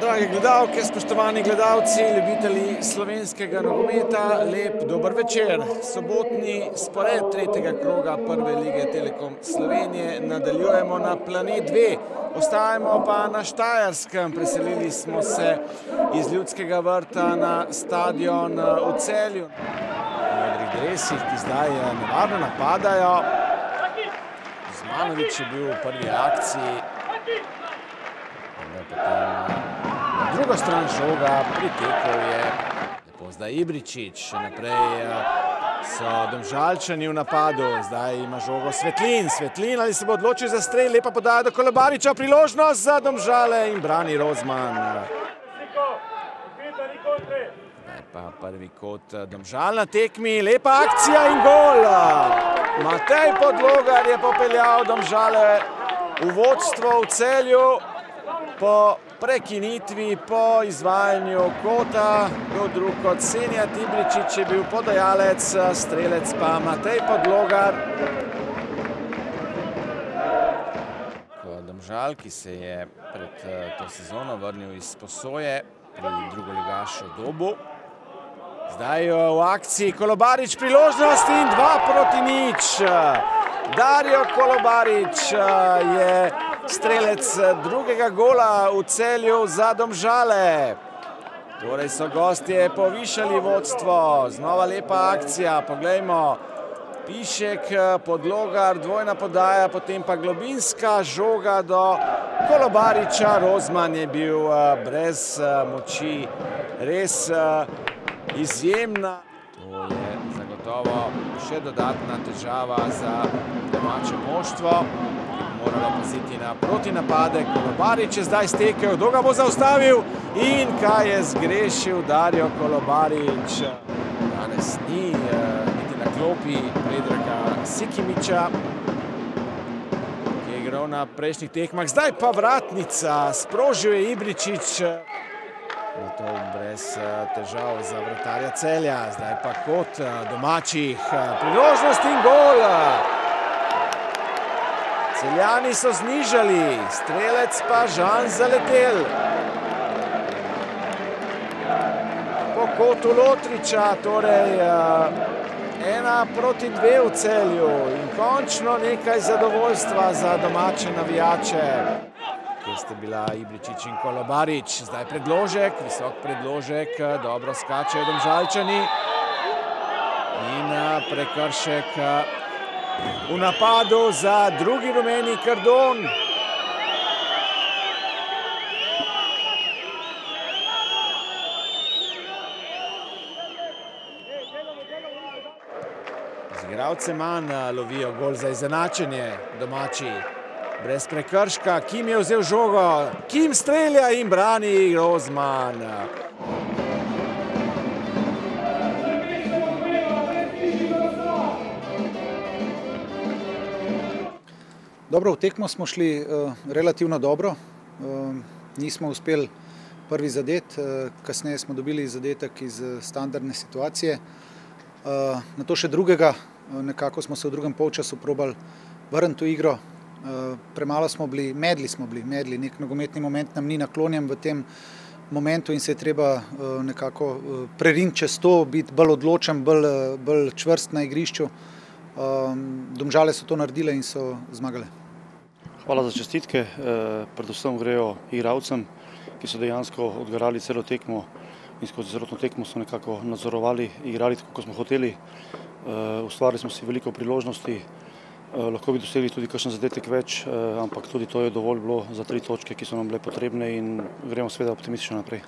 Drage gledalke, spoštovani gledalci, ljubitelji slovenskega nogometa, lep dober večer. Sobotni spored tretjega kroga Prve lige Telekom Slovenije nadaljujemo na Planet 2. Ostajamo pa na Štajerskem. Preselili smo se iz Ljudskega vrta na stadion v Celju. V modrih dresih, ki zdaj nevarno napadajo. Zmanović je bil v prvi akciji. Na drugo stran žoga pritekel je lepo zdaj Ibričić, še naprej so Domžalčani v napadu, zdaj ima žogo Svetlin, ali se bo odločil za strel, lepa podaja do Kolobariča, priložnost za Domžale in brani Rozman. Zdaj pa prvi kot Domžal na tekmi, lepa akcija in gol. Matej Podlogar je popeljal Domžale v vodstvo v Celju. Po prekinitvi, po izvajanju kota, bil drug kot Senijad Ibričić je bil podajalec, strelec pa Matej Podlogar. Domžal, ki se je pred to sezono vrnil iz posoje pri drugoligašu Dobu. Zdaj v akciji Kolobarič, priložnost in 2-0. Dario Kolobarič je strelec drugega gola v Celju za Domžale. Torej so gostje povišali vodstvo. Znova lepa akcija, poglejmo. Pišek, Podlogar, dvojna podaja, potem pa globinska žoga do Kolobariča. Rozman je bil brez moči res izjemna. To je zagotovo še dodatna težava za domače moštvo. Moralo paziti na protinapade. Kolobarič je zdaj stekel, kdo ga bo zaustavil in kaj je zgrešil Dario Kolobarič. Danes ni niti na klopi Predraga Sikimića, ki je igral na prejšnjih tekmah. Zdaj pa vratnica, sprožil je Ibričić. To brez težav za vratarja Celja. Zdaj pa kot domačih, priložnost in gol. Celjani so znižali, strelec pa Žan Zaletel. Po kotu Lotriča, torej 1-2 v Celju in končno nekaj zadovoljstva za domače navijače. Kjer sta bila Ibričić in Kolobarič. Zdaj predložek, visok predložek, dobro skačejo Domžalčani in prekršek v napadu za drugi rumeni kardon. Z igralcem manj lovijo gol za izenačenje domači. Brez prekrška, Kim je vzel žogo, Kim strelja in brani Rozman. Dobro, v tekmo smo šli relativno dobro, nismo uspeli prvi zadet, kasneje smo dobili zadetek iz standardne situacije. Na to še drugega, nekako smo se v drugem polčasu probali vrniti v igro, premalo smo bili, medli, nek nogometni moment nam ni naklonjen v tem momentu in se je treba nekako preriniti čez to, biti bolj odločen, bolj čvrst na igrišču. Domžale so to naredile in so zmagale. Hvala za čestitke, predvsem grejo igralcem, ki so dejansko odgarali celo tekmo in skozi celotno tekmo so nekako nadzorovali, igrali tako, kot smo hoteli. Ustvarili smo si veliko priložnosti, lahko bi dosegli tudi kakšen zadetek več, ampak tudi to je dovolj bilo za 3 točke, ki so nam bile potrebne in gremo seveda optimistično naprej.